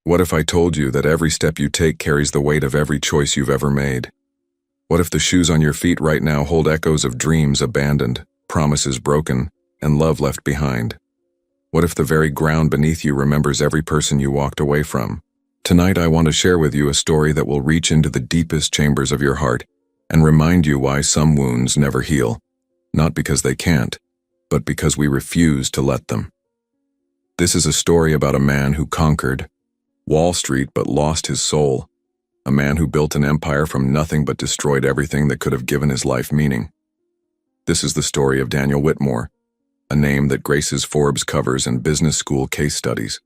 What if I told you that every step you take carries the weight of every choice you've ever made? What if the shoes on your feet right now hold echoes of dreams abandoned, promises broken, and love left behind? What if the very ground beneath you remembers every person you walked away from? Tonight I want to share with you a story that will reach into the deepest chambers of your heart and remind you why some wounds never heal, not because they can't, but because we refuse to let them. This is a story about a man who conquered Wall Street but lost his soul, a man who built an empire from nothing but destroyed everything that could have given his life meaning. This is the story of Daniel Whitmore, a name that graces Forbes covers and business school case studies.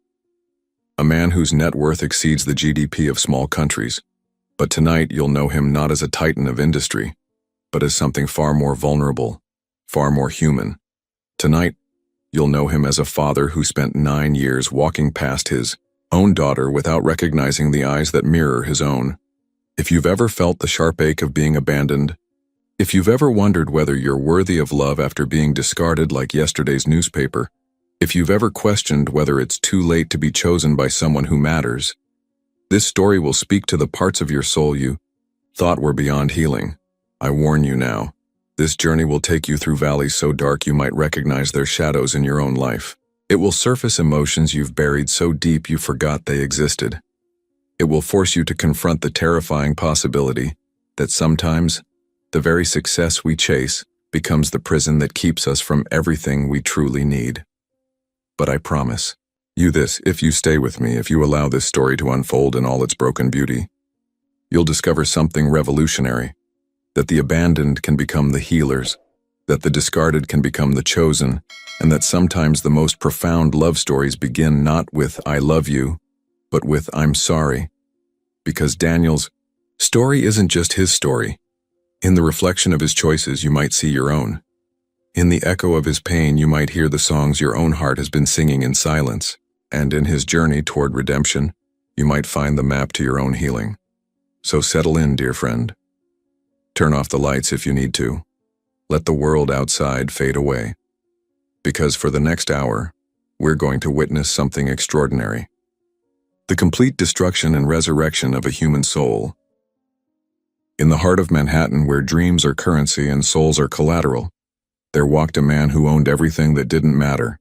A man whose net worth exceeds the GDP of small countries. But tonight you'll know him not as a titan of industry, but as something far more vulnerable, far more human. Tonight, you'll know him as a father who spent 9 years walking past his own daughter without recognizing the eyes that mirror his own. If you've ever felt the sharp ache of being abandoned, if you've ever wondered whether you're worthy of love after being discarded like yesterday's newspaper, if you've ever questioned whether it's too late to be chosen by someone who matters, this story will speak to the parts of your soul you thought were beyond healing. I warn you now, this journey will take you through valleys so dark you might recognize their shadows in your own life. It will surface emotions you've buried so deep you forgot they existed. It will force you to confront the terrifying possibility that sometimes the very success we chase becomes the prison that keeps us from everything we truly need. But I promise you this, if you stay with me, if you allow this story to unfold in all its broken beauty, you'll discover something revolutionary, that the abandoned can become the healers, that the discarded can become the chosen, and that sometimes the most profound love stories begin not with "I love you," but with "I'm sorry." Because Daniel's story isn't just his story. In the reflection of his choices, you might see your own. In the echo of his pain, you might hear the songs your own heart has been singing in silence. And in his journey toward redemption, you might find the map to your own healing. So settle in, dear friend. Turn off the lights if you need to. Let the world outside fade away. Because for the next hour, we're going to witness something extraordinary. The complete destruction and resurrection of a human soul. In the heart of Manhattan, where dreams are currency and souls are collateral, there walked a man who owned everything that didn't matter,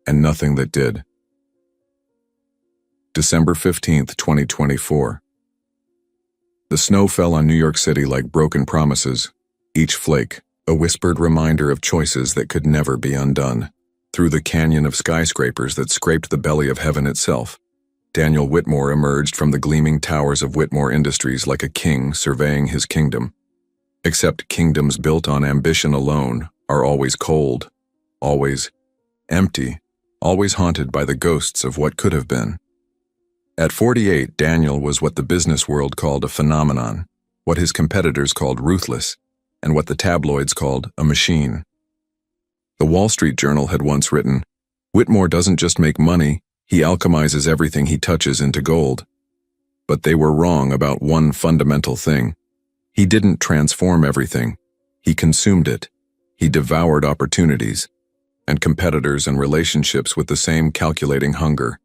and nothing that did. December 15th, 2024. The snow fell on New York City like broken promises, each flake a whispered reminder of choices that could never be undone. Through the canyon of skyscrapers that scraped the belly of heaven itself, Daniel Whitmore emerged from the gleaming towers of Whitmore Industries like a king surveying his kingdom. Except kingdoms built on ambition alone are always cold, always empty, always haunted by the ghosts of what could have been. At 48, Daniel was what the business world called a phenomenon, what his competitors called ruthless, and what the tabloids called a machine. The Wall Street Journal had once written, "Whitmore doesn't just make money, he alchemizes everything he touches into gold." But they were wrong about one fundamental thing. He didn't transform everything. He consumed it. He devoured opportunities and competitors and relationships with the same calculating hunger,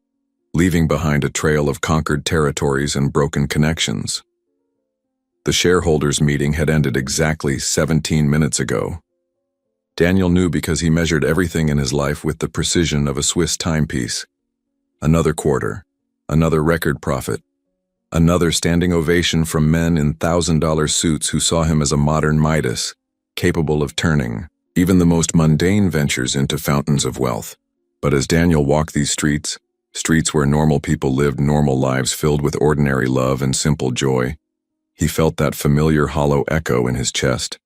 leaving behind a trail of conquered territories and broken connections. The shareholders' meeting had ended exactly 17 minutes ago. Daniel knew because he measured everything in his life with the precision of a Swiss timepiece. Another quarter, another record profit, another standing ovation from men in $1,000 suits who saw him as a modern Midas, capable of turning even the most mundane ventures into fountains of wealth. But as Daniel walked these streets where normal people lived normal lives filled with ordinary love and simple joy, he felt that familiar hollow echo in his chest.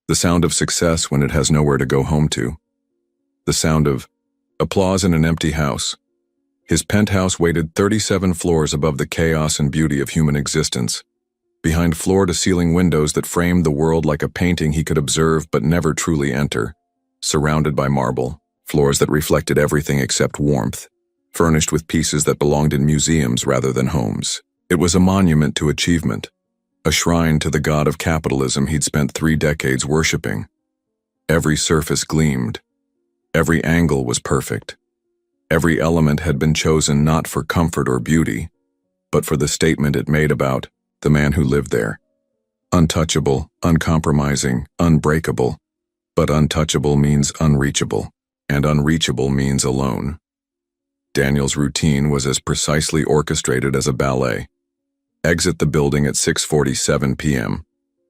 The sound of success when it has nowhere to go home to. The sound of applause in an empty house. His penthouse waited 37 floors above the chaos and beauty of human existence, behind floor-to-ceiling windows that framed the world like a painting he could observe but never truly enter, surrounded by marble, floors that reflected everything except warmth, furnished with pieces that belonged in museums rather than homes. It was a monument to achievement, a shrine to the god of capitalism he'd spent 3 decades worshipping. Every surface gleamed. Every angle was perfect. Every element had been chosen not for comfort or beauty, but for the statement it made about the man who lived there. Untouchable, uncompromising, unbreakable, but untouchable means unreachable, and unreachable means alone. Daniel's routine was as precisely orchestrated as a ballet. Exit the building at 6:47 p.m.,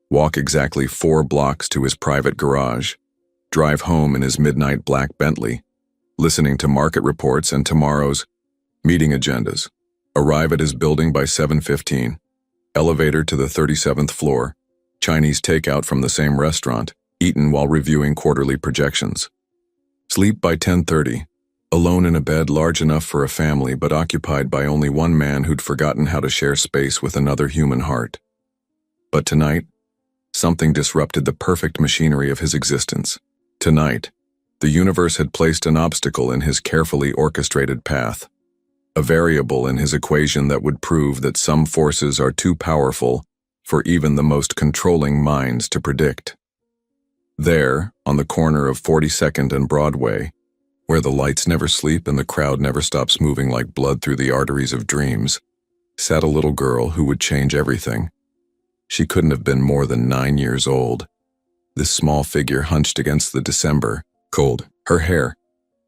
walk exactly 4 blocks to his private garage, drive home in his midnight black Bentley, listening to market reports and tomorrow's meeting agendas, arrive at his building by 7:15, elevator to the 37th floor, Chinese takeout from the same restaurant, eaten while reviewing quarterly projections. Sleep by 10:30, alone in a bed large enough for a family but occupied by only one man who'd forgotten how to share space with another human heart. But tonight, something disrupted the perfect machinery of his existence. Tonight, the universe had placed an obstacle in his carefully orchestrated path, a variable in his equation that would prove that some forces are too powerful for even the most controlling minds to predict. There, on the corner of 42nd and Broadway, where the lights never sleep and the crowd never stops moving like blood through the arteries of dreams, sat a little girl who would change everything. She couldn't have been more than 9 years old. This small figure hunched against the December cold. Her hair,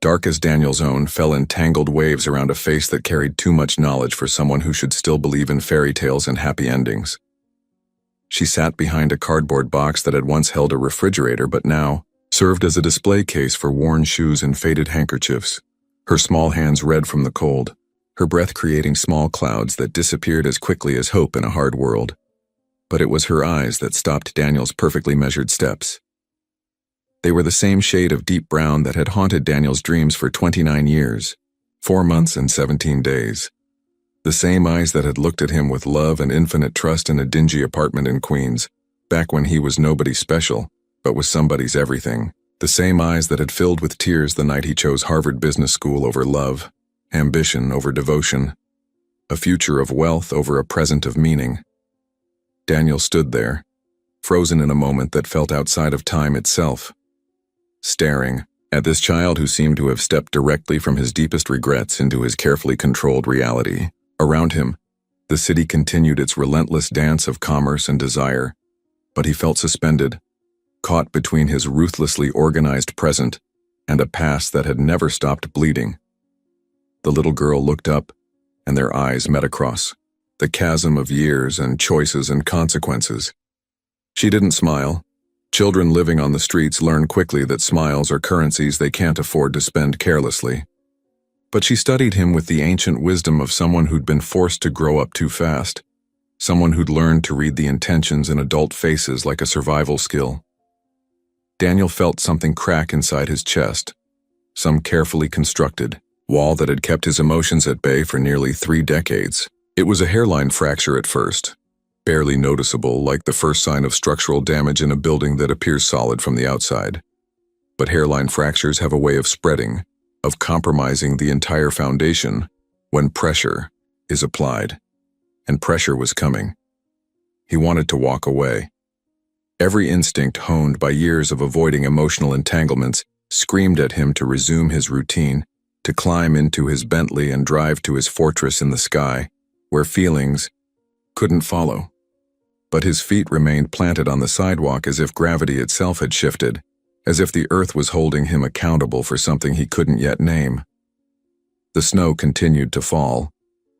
dark as Daniel's own, fell in tangled waves around a face that carried too much knowledge for someone who should still believe in fairy tales and happy endings. She sat behind a cardboard box that had once held a refrigerator but now served as a display case for worn shoes and faded handkerchiefs, her small hands red from the cold, her breath creating small clouds that disappeared as quickly as hope in a hard world. But it was her eyes that stopped Daniel's perfectly measured steps. They were the same shade of deep brown that had haunted Daniel's dreams for 29 years, 4 months and 17 days. The same eyes that had looked at him with love and infinite trust in a dingy apartment in Queens, back when he was nobody special, but was somebody's everything. The same eyes that had filled with tears the night he chose Harvard Business School over love, ambition over devotion, a future of wealth over a present of meaning. Daniel stood there, frozen in a moment that felt outside of time itself, staring at this child who seemed to have stepped directly from his deepest regrets into his carefully controlled reality. Around him, the city continued its relentless dance of commerce and desire, but he felt suspended, caught between his ruthlessly organized present and a past that had never stopped bleeding. The little girl looked up, and their eyes met across the chasm of years and choices and consequences. She didn't smile. Children living on the streets learn quickly that smiles are currencies they can't afford to spend carelessly. But she studied him with the ancient wisdom of someone who'd been forced to grow up too fast, someone who'd learned to read the intentions in adult faces like a survival skill. Daniel felt something crack inside his chest, some carefully constructed wall that had kept his emotions at bay for nearly 3 decades. It was a hairline fracture at first, barely noticeable, like the first sign of structural damage in a building that appears solid from the outside. But hairline fractures have a way of spreading, of compromising the entire foundation when pressure is applied. And pressure was coming. He wanted to walk away. Every instinct honed by years of avoiding emotional entanglements screamed at him to resume his routine, to climb into his Bentley and drive to his fortress in the sky, where feelings couldn't follow. But his feet remained planted on the sidewalk as if gravity itself had shifted, as if the earth was holding him accountable for something he couldn't yet name. The snow continued to fall,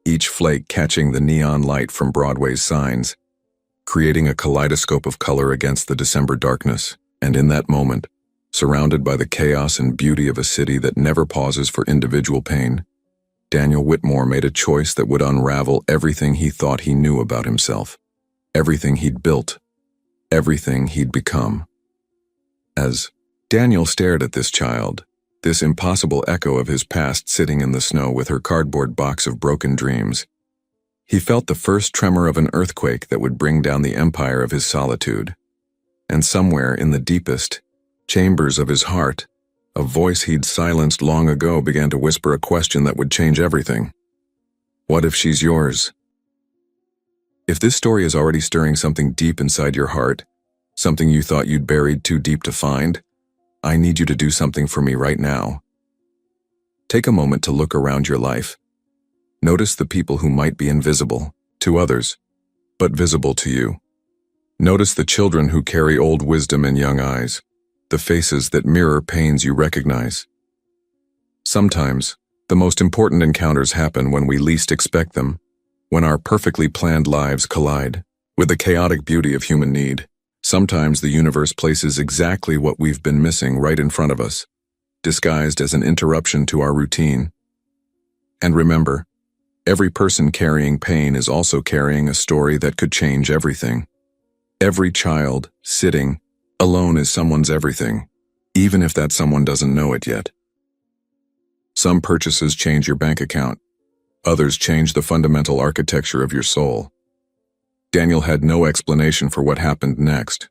each flake catching the neon light from Broadway's signs, creating a kaleidoscope of color against the December darkness. And in that moment, surrounded by the chaos and beauty of a city that never pauses for individual pain, Daniel Whitmore made a choice that would unravel everything he thought he knew about himself, everything he'd built, everything he'd become. As Daniel stared at this child, this impossible echo of his past sitting in the snow with her cardboard box of broken dreams, he felt the first tremor of an earthquake that would bring down the empire of his solitude. And somewhere in the deepest chambers of his heart, a voice he'd silenced long ago began to whisper a question that would change everything. What if she's yours? If this story is already stirring something deep inside your heart, something you thought you'd buried too deep to find, I need you to do something for me right now. Take a moment to look around your life. Notice the people who might be invisible to others, but visible to you. Notice the children who carry old wisdom in young eyes, the faces that mirror pains you recognize. Sometimes, the most important encounters happen when we least expect them, when our perfectly planned lives collide with the chaotic beauty of human need. Sometimes the universe places exactly what we've been missing right in front of us, disguised as an interruption to our routine. And remember, every person carrying pain is also carrying a story that could change everything. Every child sitting alone is someone's everything, even if that someone doesn't know it yet. Some purchases change your bank account. Others change the fundamental architecture of your soul. Daniel had no explanation for what happened next.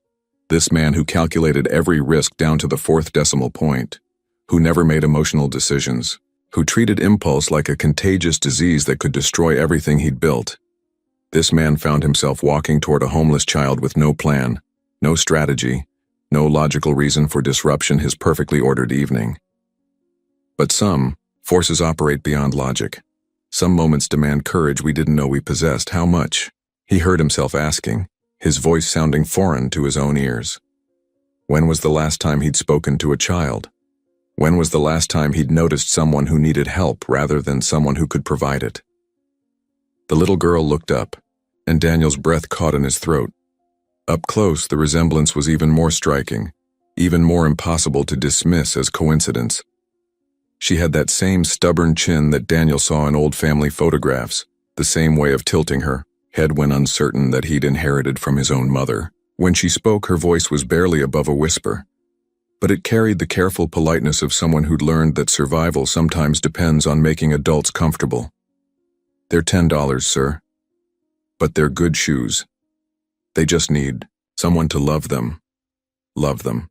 This man who calculated every risk down to the fourth decimal point, who never made emotional decisions, who treated impulse like a contagious disease that could destroy everything he'd built. This man found himself walking toward a homeless child with no plan, no strategy, no logical reason for disruption his perfectly ordered evening. But some forces operate beyond logic. Some moments demand courage we didn't know we possessed. How much? He heard himself asking, his voice sounding foreign to his own ears. When was the last time he'd spoken to a child? When was the last time he'd noticed someone who needed help rather than someone who could provide it? The little girl looked up, and Daniel's breath caught in his throat. Up close, the resemblance was even more striking, even more impossible to dismiss as coincidence. She had that same stubborn chin that Daniel saw in old family photographs, the same way of tilting her head when uncertain that he'd inherited from his own mother. When she spoke, her voice was barely above a whisper, but it carried the careful politeness of someone who'd learned that survival sometimes depends on making adults comfortable. "They're $10, sir. But they're good shoes. They just need someone to love them. Love them."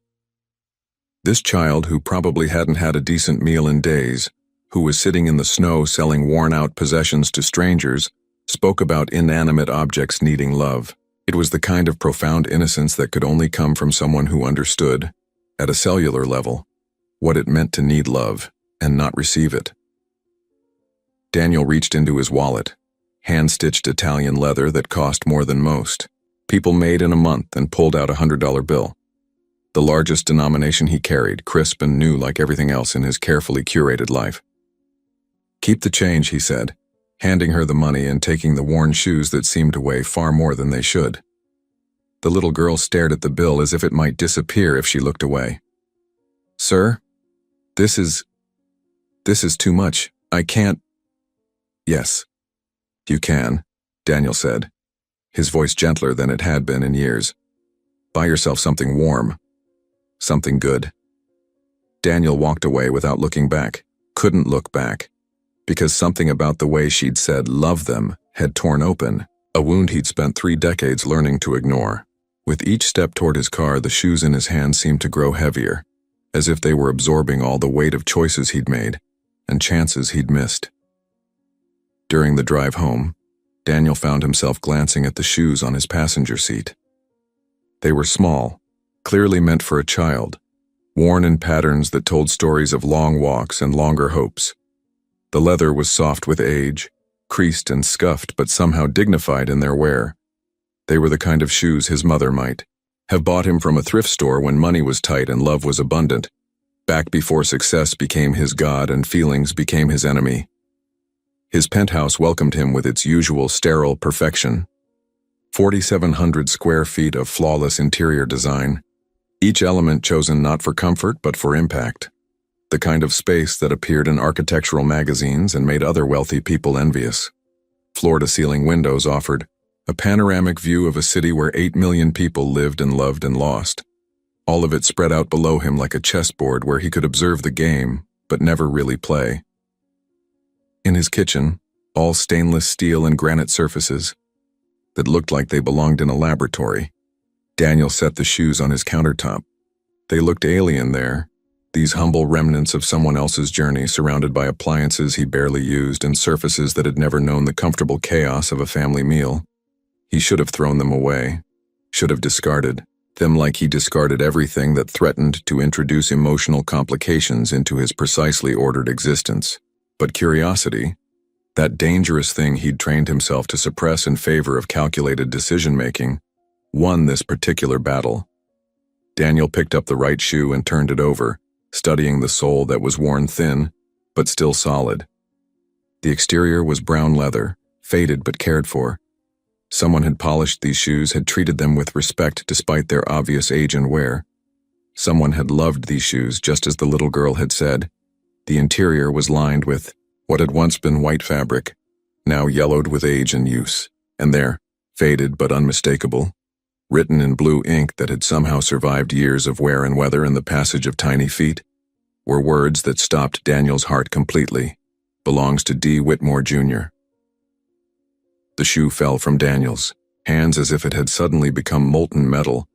This child, who probably hadn't had a decent meal in days, who was sitting in the snow selling worn-out possessions to strangers, spoke about inanimate objects needing love. It was the kind of profound innocence that could only come from someone who understood, at a cellular level, what it meant to need love and not receive it. Daniel reached into his wallet, hand-stitched Italian leather that cost more than most people made in a month, and pulled out a $100 bill. The largest denomination he carried, crisp and new like everything else in his carefully curated life. "Keep the change," he said, handing her the money and taking the worn shoes that seemed to weigh far more than they should. The little girl stared at the bill as if it might disappear if she looked away. "Sir, this is too much. I can't." "Yes, you can," Daniel said, his voice gentler than it had been in years. "Buy yourself something warm. Something good." Daniel walked away without looking back, couldn't look back, because something about the way she'd said "love them" had torn open, a wound he'd spent 3 decades learning to ignore. With each step toward his car, the shoes in his hand seemed to grow heavier, as if they were absorbing all the weight of choices he'd made and chances he'd missed. During the drive home, Daniel found himself glancing at the shoes on his passenger seat. They were small, clearly meant for a child, worn in patterns that told stories of long walks and longer hopes. The leather was soft with age, creased and scuffed but somehow dignified in their wear. They were the kind of shoes his mother might have bought him from a thrift store when money was tight and love was abundant, back before success became his god and feelings became his enemy. His penthouse welcomed him with its usual sterile perfection. 4,700 square feet of flawless interior design, each element chosen not for comfort but for impact. The kind of space that appeared in architectural magazines and made other wealthy people envious. Floor-to-ceiling windows offered a panoramic view of a city where 8 million people lived and loved and lost. All of it spread out below him like a chessboard where he could observe the game but never really play. In his kitchen, all stainless steel and granite surfaces that looked like they belonged in a laboratory. Daniel set the shoes on his countertop. They looked alien there, these humble remnants of someone else's journey, surrounded by appliances he barely used and surfaces that had never known the comfortable chaos of a family meal. He should have thrown them away, should have discarded. them like he discarded everything that threatened to introduce emotional complications into his precisely ordered existence. But curiosity, that dangerous thing he'd trained himself to suppress in favor of calculated decision-making, won this particular battle. Daniel picked up the right shoe and turned it over, studying the sole that was worn thin, but still solid. The exterior was brown leather, faded but cared for. Someone had polished these shoes, had treated them with respect despite their obvious age and wear. Someone had loved these shoes just as the little girl had said. The interior was lined with what had once been white fabric, now yellowed with age and use, and there, faded but unmistakable, written in blue ink that had somehow survived years of wear and weather and the passage of tiny feet, were words that stopped Daniel's heart completely. Belongs to D. Whitmore, Jr. The shoe fell from Daniel's hands as if it had suddenly become molten metal,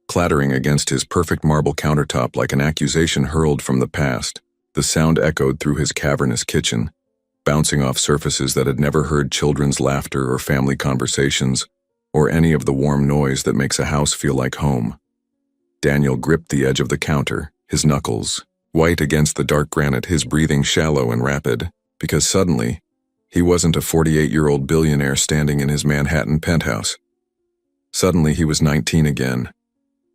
clattering against his perfect marble countertop like an accusation hurled from the past. The sound echoed through his cavernous kitchen, bouncing off surfaces that had never heard children's laughter or family conversations, or any of the warm noise that makes a house feel like home. Daniel gripped the edge of the counter, his knuckles white against the dark granite, his breathing shallow and rapid, because suddenly, he wasn't a 48-year-old billionaire standing in his Manhattan penthouse. Suddenly he was 19 again,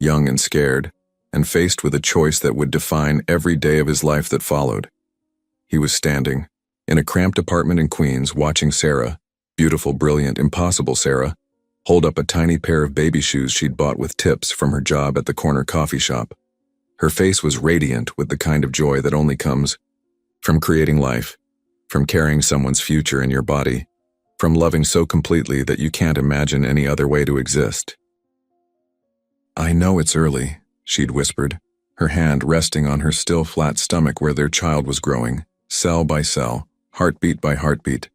young and scared, and faced with a choice that would define every day of his life that followed. He was standing in a cramped apartment in Queens, watching Sarah, beautiful, brilliant, impossible Sarah, hold up a tiny pair of baby shoes she'd bought with tips from her job at the corner coffee shop. Her face was radiant with the kind of joy that only comes from creating life, from carrying someone's future in your body, from loving so completely that you can't imagine any other way to exist. "I know it's early," she'd whispered, her hand resting on her still flat stomach where their child was growing, cell by cell, heartbeat by heartbeat.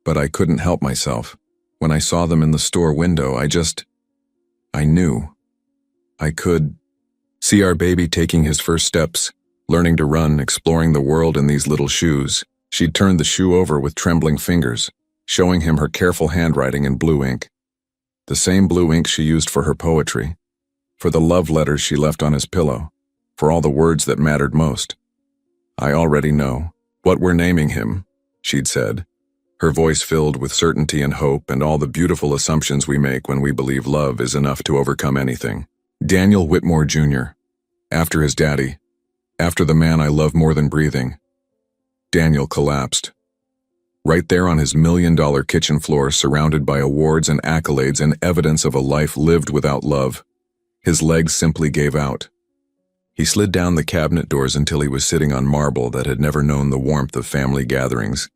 "But I couldn't help myself. When I saw them in the store window, I knew. I could see our baby taking his first steps, learning to run, exploring the world in these little shoes." She'd turned the shoe over with trembling fingers, showing him her careful handwriting in blue ink. The same blue ink she used for her poetry, for the love letters she left on his pillow, for all the words that mattered most. "I already know what we're naming him," she'd said, her voice filled with certainty and hope and all the beautiful assumptions we make when we believe love is enough to overcome anything. "Daniel Whitmore, Jr., after his daddy, after the man I love more than breathing." Daniel collapsed. Right there on his $1 million kitchen floor, surrounded by awards and accolades and evidence of a life lived without love, his legs simply gave out. He slid down the cabinet doors until he was sitting on marble that had never known the warmth of family gatherings,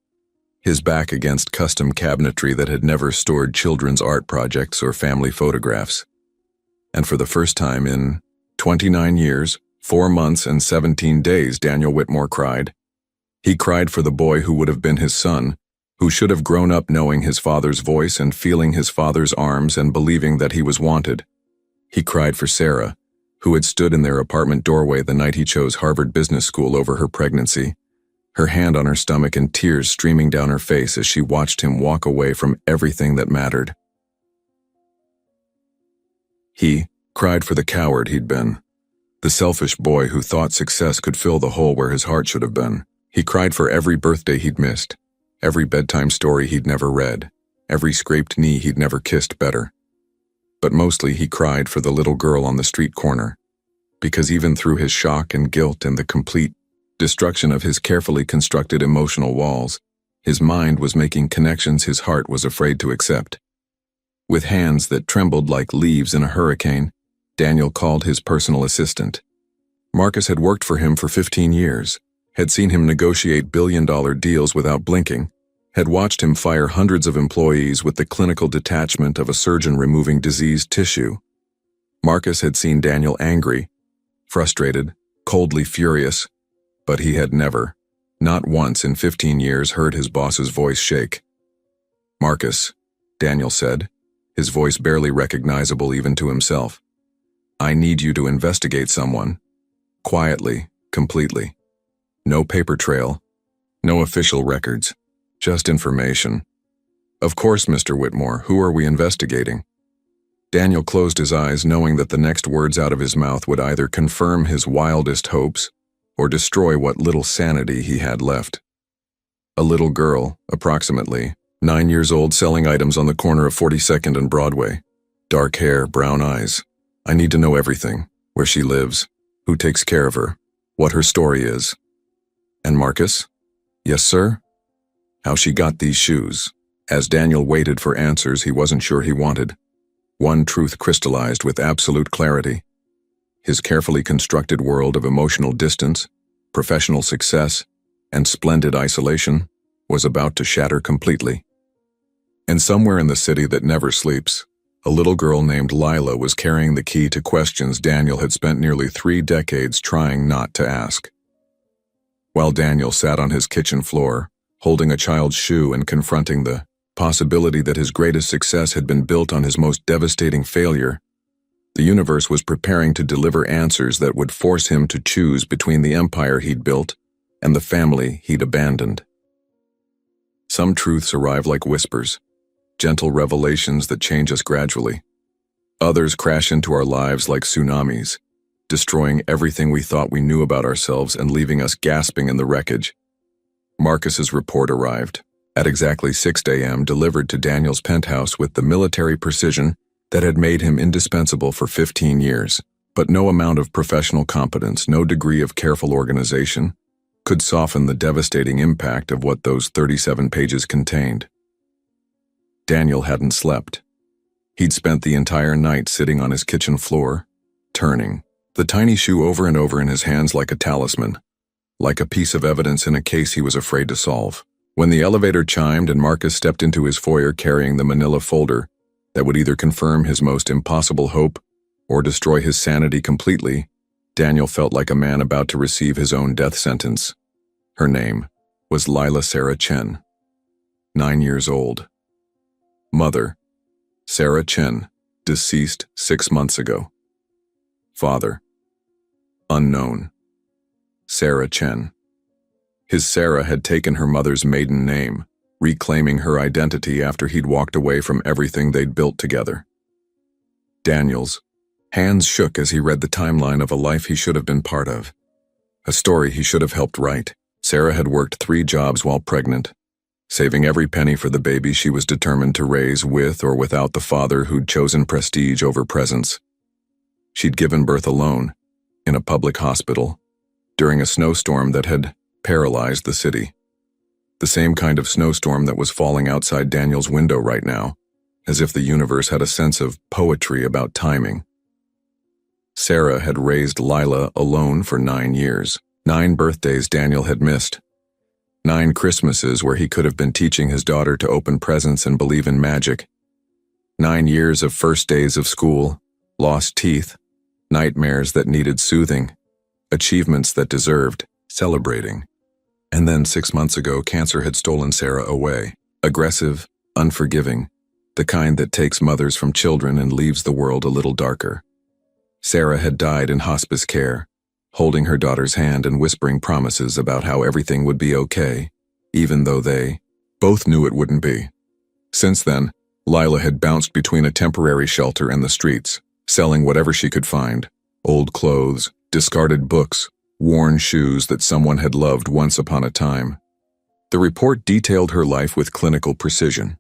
his back against custom cabinetry that had never stored children's art projects or family photographs. And for the first time in 29 years, 4 months and 17 days, Daniel Whitmore cried. He cried for the boy who would have been his son, who should have grown up knowing his father's voice and feeling his father's arms and believing that he was wanted. He cried for Sarah, who had stood in their apartment doorway the night he chose Harvard Business School over her pregnancy, her hand on her stomach and tears streaming down her face as she watched him walk away from everything that mattered. He cried for the coward he'd been, the selfish boy who thought success could fill the hole where his heart should have been. He cried for every birthday he'd missed, every bedtime story he'd never read, every scraped knee he'd never kissed better. But mostly he cried for the little girl on the street corner, because even through his shock and guilt and the complete destruction of his carefully constructed emotional walls, his mind was making connections his heart was afraid to accept. With hands that trembled like leaves in a hurricane, Daniel called his personal assistant. Marcus had worked for him for 15 years, had seen him negotiate billion-dollar deals without blinking, had watched him fire hundreds of employees with the clinical detachment of a surgeon removing diseased tissue. Marcus had seen Daniel angry, frustrated, coldly furious, but he had never, not once in 15 years, heard his boss's voice shake. "Marcus," Daniel said, his voice barely recognizable even to himself, "I need you to investigate someone. Quietly, completely. No paper trail, no official records, just information." "Of course, Mr. Whitmore, who are we investigating?" Daniel closed his eyes, knowing that the next words out of his mouth would either confirm his wildest hopes or destroy what little sanity he had left. A little girl, approximately 9 years old, selling items on the corner of 42nd and Broadway. Dark hair, brown eyes. I need to know everything. Where she lives, who takes care of her, what her story is. And Marcus? Yes, sir? How she got these shoes. As Daniel waited for answers he wasn't sure he wanted, one truth crystallized with absolute clarity. His carefully constructed world of emotional distance, professional success, and splendid isolation was about to shatter completely. And somewhere in the city that never sleeps, a little girl named Lila was carrying the key to questions Daniel had spent nearly 3 decades trying not to ask. While Daniel sat on his kitchen floor, holding a child's shoe and confronting the possibility that his greatest success had been built on his most devastating failure, the universe was preparing to deliver answers that would force him to choose between the empire he'd built and the family he'd abandoned. Some truths arrive like whispers, gentle revelations that change us gradually. Others crash into our lives like tsunamis, destroying everything we thought we knew about ourselves and leaving us gasping in the wreckage. Marcus's report arrived, at exactly 6 a.m., delivered to Daniel's penthouse with the military precision that had made him indispensable for 15 years. But no amount of professional competence, no degree of careful organization, could soften the devastating impact of what those 37 pages contained. Daniel hadn't slept. He'd spent the entire night sitting on his kitchen floor, turning the tiny shoe over and over in his hands like a talisman, like a piece of evidence in a case he was afraid to solve. When the elevator chimed and Marcus stepped into his foyer carrying the manila folder that would either confirm his most impossible hope or destroy his sanity completely, Daniel felt like a man about to receive his own death sentence. Her name was Lila Sarah Chen, 9 years old. Mother, Sarah Chen, deceased 6 months ago. Father, unknown. Sarah Chen. His Sarah had taken her mother's maiden name, reclaiming her identity after he'd walked away from everything they'd built together. Daniel's hands shook as he read the timeline of a life he should have been part of, a story he should have helped write. Sarah had worked 3 jobs while pregnant, saving every penny for the baby she was determined to raise with or without the father who'd chosen prestige over presence. She'd given birth alone, in a public hospital, during a snowstorm that had paralyzed the city. The same kind of snowstorm that was falling outside Daniel's window right now, as if the universe had a sense of poetry about timing. Sarah had raised Lila alone for 9 years, 9 birthdays Daniel had missed, 9 Christmases where he could have been teaching his daughter to open presents and believe in magic, 9 years of first days of school, lost teeth, nightmares that needed soothing, achievements that deserved celebrating. And then 6 months ago, cancer had stolen Sarah away, aggressive, unforgiving, the kind that takes mothers from children and leaves the world a little darker. Sarah had died in hospice care, holding her daughter's hand and whispering promises about how everything would be okay, even though they both knew it wouldn't be. Since then, Lila had bounced between a temporary shelter and the streets, selling whatever she could find: old clothes, discarded books, worn shoes that someone had loved once upon a time. The report detailed her life with clinical precision.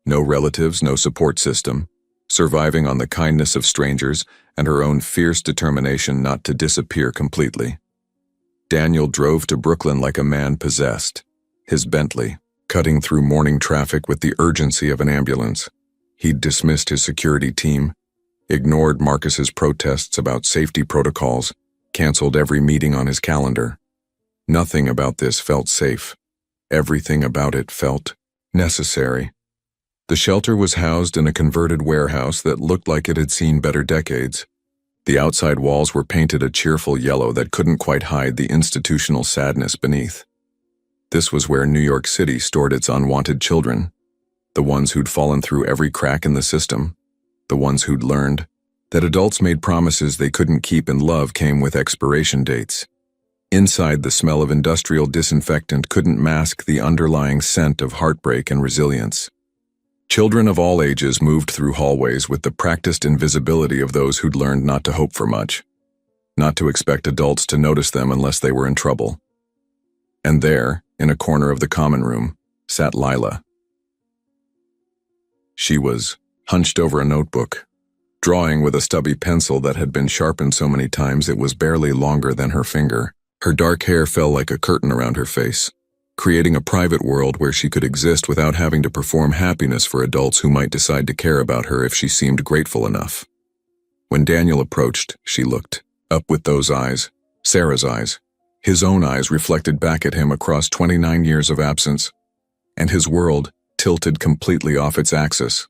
No relatives, no support system, surviving on the kindness of strangers and her own fierce determination not to disappear completely. Daniel drove to Brooklyn like a man possessed, his Bentley cutting through morning traffic with the urgency of an ambulance. He'd dismissed his security team, ignored Marcus's protests about safety protocols, canceled every meeting on his calendar. Nothing about this felt safe. Everything about it felt necessary. The shelter was housed in a converted warehouse that looked like it had seen better decades. The outside walls were painted a cheerful yellow that couldn't quite hide the institutional sadness beneath. This was where New York City stored its unwanted children, the ones who'd fallen through every crack in the system, the ones who'd learned that adults made promises they couldn't keep and love came with expiration dates. Inside, the smell of industrial disinfectant couldn't mask the underlying scent of heartbreak and resilience. Children of all ages moved through hallways with the practiced invisibility of those who'd learned not to hope for much, not to expect adults to notice them unless they were in trouble. And there, in a corner of the common room, sat Lila. She was hunched over a notebook, drawing with a stubby pencil that had been sharpened so many times it was barely longer than her finger. Her dark hair fell like a curtain around her face, creating a private world where she could exist without having to perform happiness for adults who might decide to care about her if she seemed grateful enough. When Daniel approached, she looked up with those eyes, Sarah's eyes, his own eyes reflected back at him across 29 years of absence, and his world tilted completely off its axis.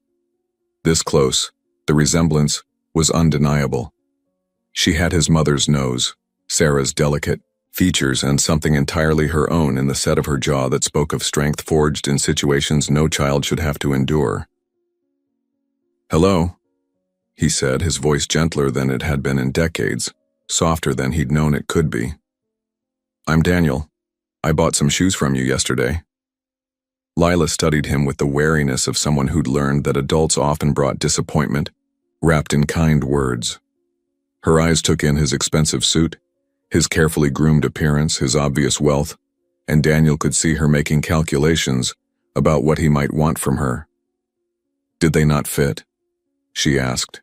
This close, the resemblance was undeniable. She had his mother's nose, Sarah's delicate features, and something entirely her own in the set of her jaw that spoke of strength forged in situations no child should have to endure. "Hello," he said, his voice gentler than it had been in decades, softer than he'd known it could be. "I'm Daniel. I bought some shoes from you yesterday." Lila studied him with the wariness of someone who'd learned that adults often brought disappointment, wrapped in kind words. Her eyes took in his expensive suit, his carefully groomed appearance, his obvious wealth, and Daniel could see her making calculations about what he might want from her. "Did they not fit?" she asked,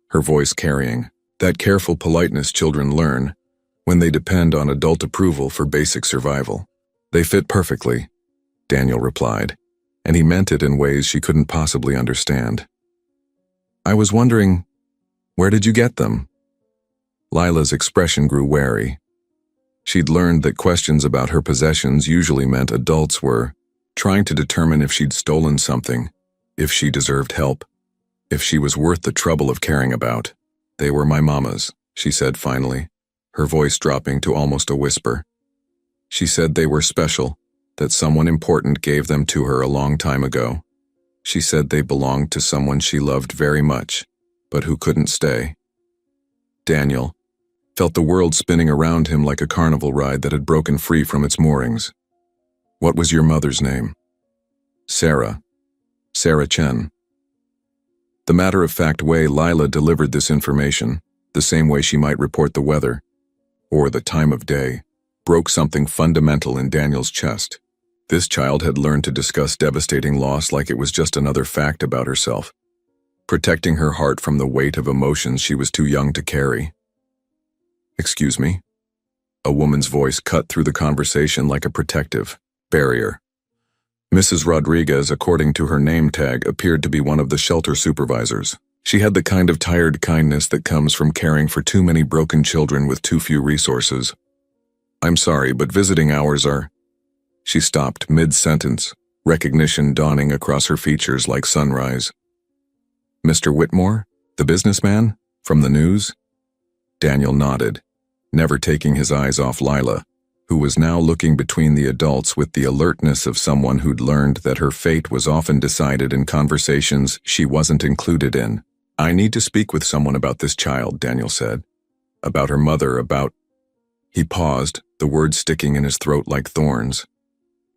her voice carrying that careful politeness children learn when they depend on adult approval for basic survival. "They fit perfectly," Daniel replied, and he meant it in ways she couldn't possibly understand. "I was wondering, where did you get them?" Lila's expression grew wary. She'd learned that questions about her possessions usually meant adults were trying to determine if she'd stolen something, if she deserved help, if she was worth the trouble of caring about. "They were my mama's," she said finally, her voice dropping to almost a whisper. "She said they were special, that someone important gave them to her a long time ago. She said they belonged to someone she loved very much, but who couldn't stay." Daniel felt the world spinning around him like a carnival ride that had broken free from its moorings. "What was your mother's name?" "Sarah. Sarah Chen." The matter-of-fact way Lila delivered this information, the same way she might report the weather, or the time of day, broke something fundamental in Daniel's chest. This child had learned to discuss devastating loss like it was just another fact about herself, protecting her heart from the weight of emotions she was too young to carry. "Excuse me?" A woman's voice cut through the conversation like a protective barrier. Mrs. Rodriguez, according to her name tag, appeared to be one of the shelter supervisors. She had the kind of tired kindness that comes from caring for too many broken children with too few resources. "I'm sorry, but visiting hours are—" She stopped mid-sentence, recognition dawning across her features like sunrise. "Mr. Whitmore, the businessman, from the news?" Daniel nodded, never taking his eyes off Lila, who was now looking between the adults with the alertness of someone who'd learned that her fate was often decided in conversations she wasn't included in. "I need to speak with someone about this child," Daniel said. "About her mother, about—" He paused, the words sticking in his throat like thorns.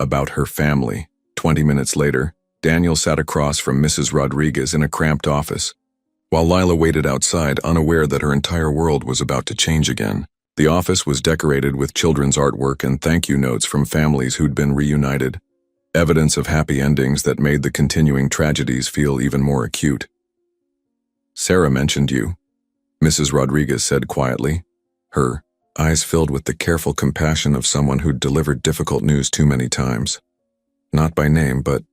"About her family." 20 minutes later, Daniel sat across from Mrs. Rodriguez in a cramped office, while Lila waited outside, unaware that her entire world was about to change again. The office was decorated with children's artwork and thank-you notes from families who'd been reunited, evidence of happy endings that made the continuing tragedies feel even more acute. "Sarah mentioned you," Mrs. Rodriguez said quietly, her eyes filled with the careful compassion of someone who'd delivered difficult news too many times. "Not by name, but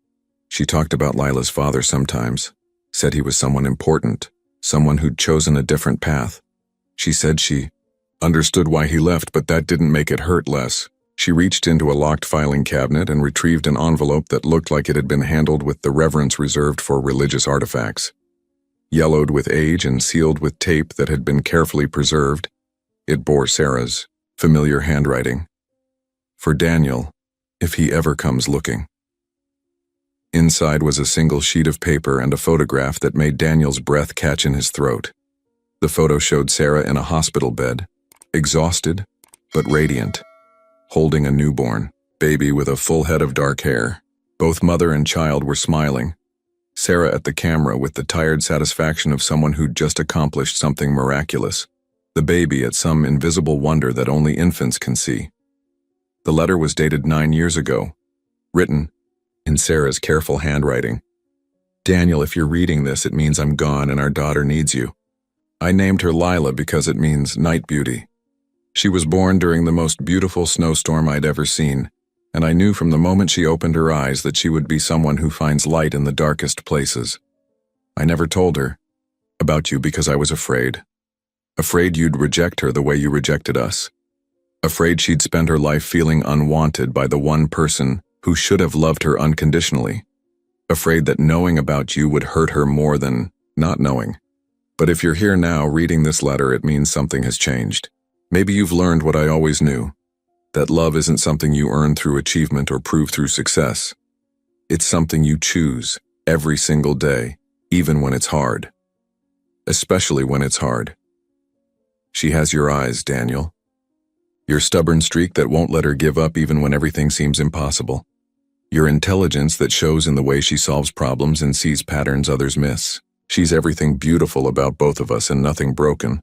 she talked about Lila's father sometimes, said he was someone important, someone who'd chosen a different path. She said she understood why he left, but that didn't make it hurt less." She reached into a locked filing cabinet and retrieved an envelope that looked like it had been handled with the reverence reserved for religious artifacts. Yellowed with age and sealed with tape that had been carefully preserved, it bore Sarah's familiar handwriting. "For Daniel, if he ever comes looking." Inside was a single sheet of paper and a photograph that made Daniel's breath catch in his throat. The photo showed Sarah in a hospital bed, exhausted but radiant, holding a newborn baby with a full head of dark hair. Both mother and child were smiling, Sarah at the camera with the tired satisfaction of someone who'd just accomplished something miraculous. The baby at some invisible wonder that only infants can see. The letter was dated 9 years ago, written in Sarah's careful handwriting. Daniel, if you're reading this, it means I'm gone and our daughter needs you. I named her Lila because it means night beauty. She was born during the most beautiful snowstorm I'd ever seen, and I knew from the moment she opened her eyes that she would be someone who finds light in the darkest places. I never told her about you because I was afraid. Afraid you'd reject her the way you rejected us. Afraid she'd spend her life feeling unwanted by the one person who should have loved her unconditionally. Afraid that knowing about you would hurt her more than not knowing. But if you're here now reading this letter, it means something has changed. Maybe you've learned what I always knew, that love isn't something you earn through achievement or prove through success. It's something you choose every single day, even when it's hard. Especially when it's hard. She has your eyes, Daniel. Your stubborn streak that won't let her give up even when everything seems impossible. Your intelligence that shows in the way she solves problems and sees patterns others miss. She's everything beautiful about both of us and nothing broken.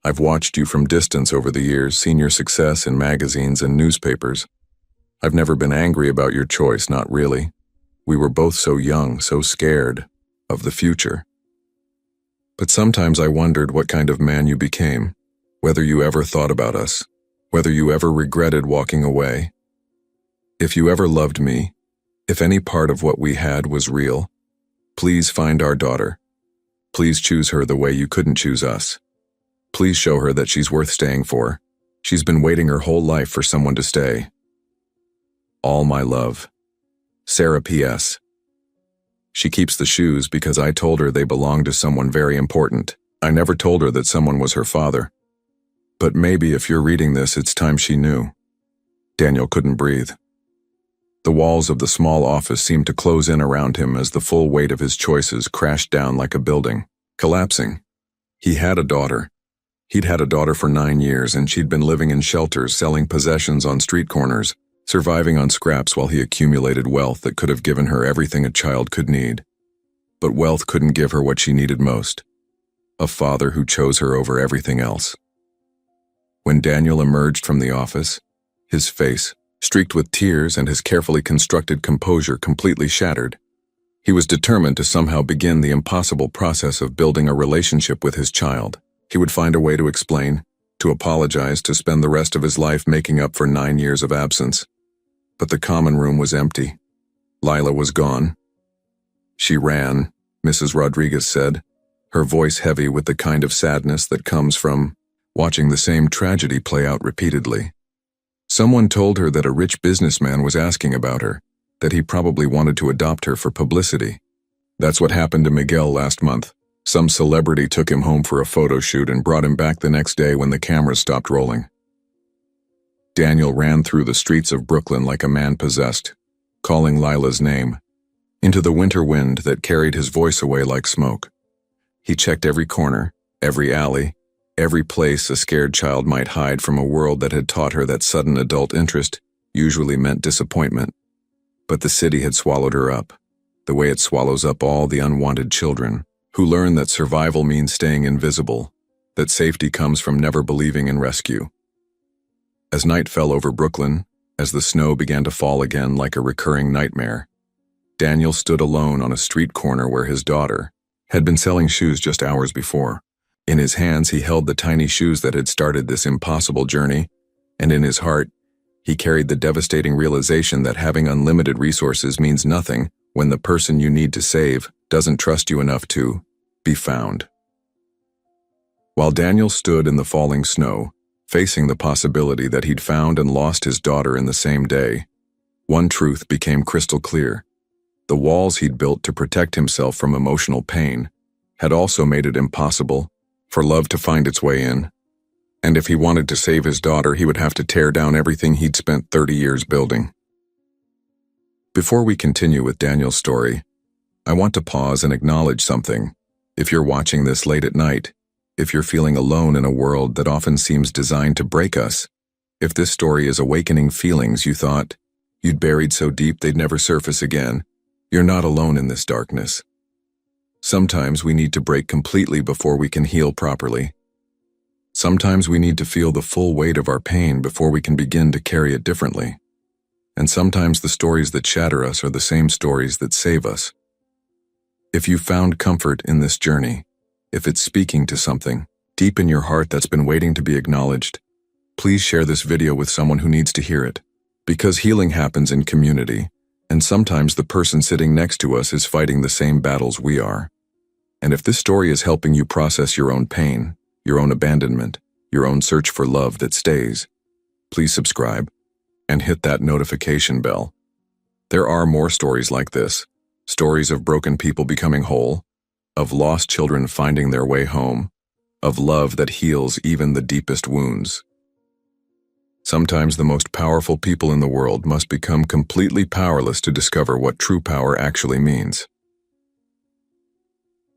I've watched you from distance over the years, seen your success in magazines and newspapers. I've never been angry about your choice, not really. We were both so young, so scared of the future. But sometimes I wondered what kind of man you became, whether you ever thought about us, whether you ever regretted walking away. If you ever loved me, if any part of what we had was real, please find our daughter. Please choose her the way you couldn't choose us. Please show her that she's worth staying for. She's been waiting her whole life for someone to stay. All my love. Sarah P.S. She keeps the shoes because I told her they belong to someone very important. I never told her that someone was her father. But maybe if you're reading this, it's time she knew. Daniel couldn't breathe. The walls of the small office seemed to close in around him as the full weight of his choices crashed down like a building, collapsing. He had a daughter. He'd had a daughter for 9 years, and she'd been living in shelters, selling possessions on street corners, surviving on scraps while he accumulated wealth that could have given her everything a child could need. But wealth couldn't give her what she needed most: a father who chose her over everything else. When Daniel emerged from the office, his face, streaked with tears and his carefully constructed composure completely shattered. He was determined to somehow begin the impossible process of building a relationship with his child. He would find a way to explain, to apologize, to spend the rest of his life making up for 9 years of absence. But the common room was empty. Lila was gone. She ran, Mrs. Rodriguez said, her voice heavy with the kind of sadness that comes from watching the same tragedy play out repeatedly. Someone told her that a rich businessman was asking about her, that he probably wanted to adopt her for publicity. That's what happened to Miguel last month. Some celebrity took him home for a photo shoot and brought him back the next day when the cameras stopped rolling. Daniel ran through the streets of Brooklyn like a man possessed, calling Lila's name, into the winter wind that carried his voice away like smoke. He checked every corner, every alley, every place a scared child might hide from a world that had taught her that sudden adult interest usually meant disappointment. But the city had swallowed her up, the way it swallows up all the unwanted children, who learn that survival means staying invisible, that safety comes from never believing in rescue. As night fell over Brooklyn, as the snow began to fall again like a recurring nightmare, Daniel stood alone on a street corner where his daughter had been selling shoes just hours before. In his hands, he held the tiny shoes that had started this impossible journey, and in his heart, he carried the devastating realization that having unlimited resources means nothing when the person you need to save doesn't trust you enough to be found. While Daniel stood in the falling snow, facing the possibility that he'd found and lost his daughter in the same day, one truth became crystal clear. The walls he'd built to protect himself from emotional pain had also made it impossible for love to find its way in. And if he wanted to save his daughter, he would have to tear down everything he'd spent 30 years building. Before we continue with Daniel's story, I want to pause and acknowledge something. If you're watching this late at night, if you're feeling alone in a world that often seems designed to break us, if this story is awakening feelings you thought you'd buried so deep they'd never surface again, you're not alone in this darkness. Sometimes we need to break completely before we can heal properly. Sometimes we need to feel the full weight of our pain before we can begin to carry it differently. And sometimes the stories that shatter us are the same stories that save us. If you found comfort in this journey, if it's speaking to something deep in your heart that's been waiting to be acknowledged, please share this video with someone who needs to hear it. Because healing happens in community, and sometimes the person sitting next to us is fighting the same battles we are. And if this story is helping you process your own pain, your own abandonment, your own search for love that stays, please subscribe and hit that notification bell. There are more stories like this, stories of broken people becoming whole, of lost children finding their way home, of love that heals even the deepest wounds. Sometimes the most powerful people in the world must become completely powerless to discover what true power actually means.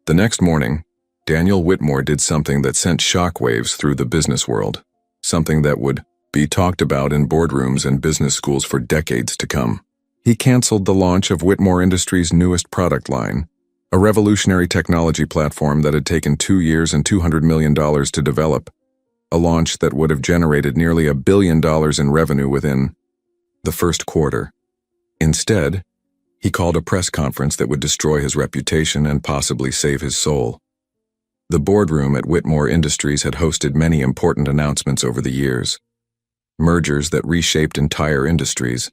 The next morning, Daniel Whitmore did something that sent shockwaves through the business world, something that would be talked about in boardrooms and business schools for decades to come. He canceled the launch of Whitmore Industries' newest product line, a revolutionary technology platform that had taken 2 years and $200 million to develop, a launch that would have generated nearly $1 billion in revenue within the first quarter. Instead, he called a press conference that would destroy his reputation and possibly save his soul. The boardroom at Whitmore Industries had hosted many important announcements over the years. Mergers that reshaped entire industries,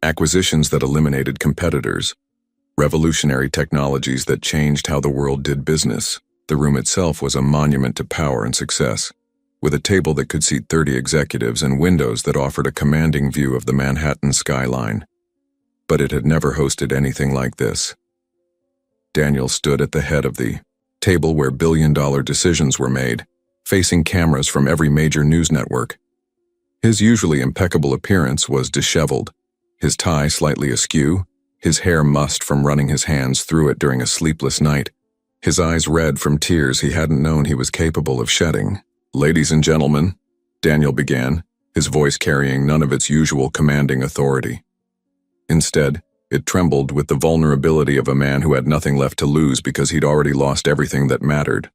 acquisitions that eliminated competitors, revolutionary technologies that changed how the world did business. The room itself was a monument to power and success, with a table that could seat 30 executives and windows that offered a commanding view of the Manhattan skyline. But it had never hosted anything like this. Daniel stood at the head of the table where billion-dollar decisions were made, facing cameras from every major news network. His usually impeccable appearance was disheveled, his tie slightly askew, his hair mussed from running his hands through it during a sleepless night, his eyes red from tears he hadn't known he was capable of shedding. "Ladies and gentlemen," Daniel began, his voice carrying none of its usual commanding authority. Instead, it trembled with the vulnerability of a man who had nothing left to lose because he'd already lost everything that mattered.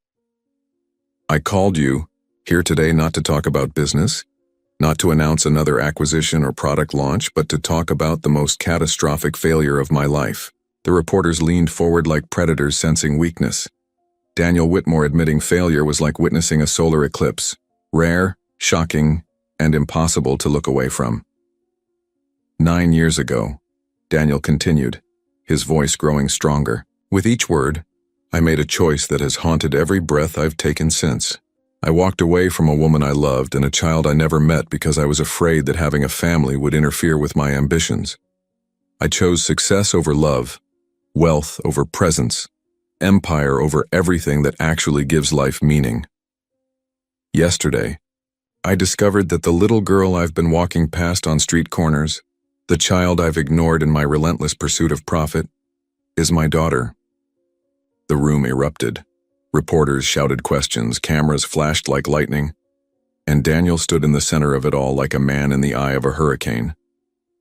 "I called you here today not to talk about business, not to announce another acquisition or product launch, but to talk about the most catastrophic failure of my life." The reporters leaned forward like predators sensing weakness. Daniel Whitmore admitting failure was like witnessing a solar eclipse, rare, shocking, and impossible to look away from. 9 years ago, Daniel continued, his voice growing stronger. "With each word, I made a choice that has haunted every breath I've taken since. I walked away from a woman I loved and a child I never met because I was afraid that having a family would interfere with my ambitions. I chose success over love, wealth over presence, empire over everything that actually gives life meaning. Yesterday, I discovered that the little girl I've been walking past on street corners, the child I've ignored in my relentless pursuit of profit, is my daughter." The room erupted. Reporters shouted questions, cameras flashed like lightning, and Daniel stood in the center of it all like a man in the eye of a hurricane,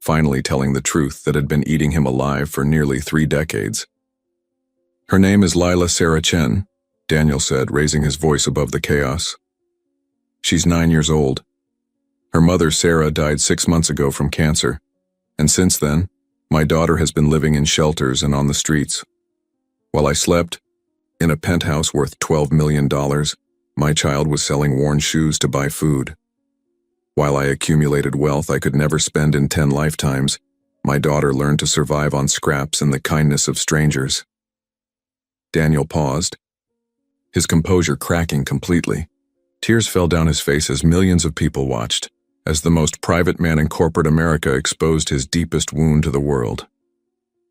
finally telling the truth that had been eating him alive for nearly 3 decades. "Her name is Lila Sarah Chen," Daniel said, raising his voice above the chaos. "She's 9 years old. Her mother, Sarah, died 6 months ago from cancer, and since then, my daughter has been living in shelters and on the streets. While I slept, in a penthouse worth $12 million, my child was selling worn shoes to buy food. While I accumulated wealth I could never spend in 10 lifetimes, my daughter learned to survive on scraps and the kindness of strangers." Daniel paused, his composure cracking completely. Tears fell down his face as millions of people watched, as the most private man in corporate America exposed his deepest wound to the world.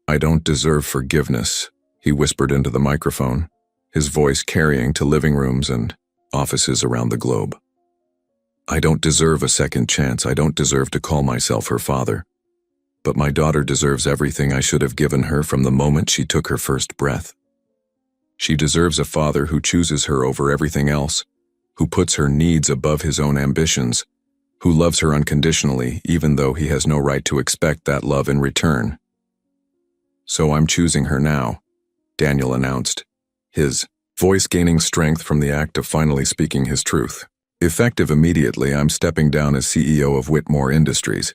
"I don't deserve forgiveness," he whispered into the microphone, his voice carrying to living rooms and offices around the globe. "I don't deserve a second chance. I don't deserve to call myself her father. But my daughter deserves everything I should have given her from the moment she took her first breath. She deserves a father who chooses her over everything else, who puts her needs above his own ambitions, who loves her unconditionally even though he has no right to expect that love in return. So I'm choosing her now," Daniel announced, his voice gaining strength from the act of finally speaking his truth. Effective immediately, I'm stepping down as CEO of Whitmore Industries.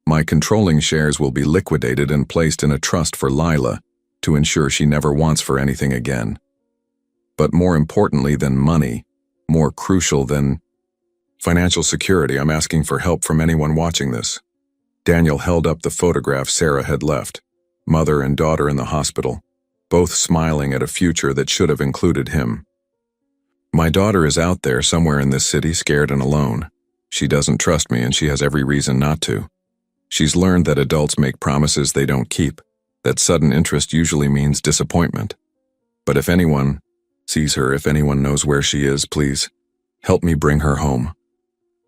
My controlling shares will be liquidated and placed in a trust for Lila to ensure she never wants for anything again. But more importantly than money, more crucial than financial security, I'm asking for help from anyone watching this. Daniel held up the photograph Sarah had left, mother and daughter in the hospital, both smiling at a future that should have included him. My daughter is out there somewhere in this city, scared and alone. She doesn't trust me, and she has every reason not to. She's learned that adults make promises they don't keep, that sudden interest usually means disappointment. But if anyone sees her, if anyone knows where she is, please help me bring her home.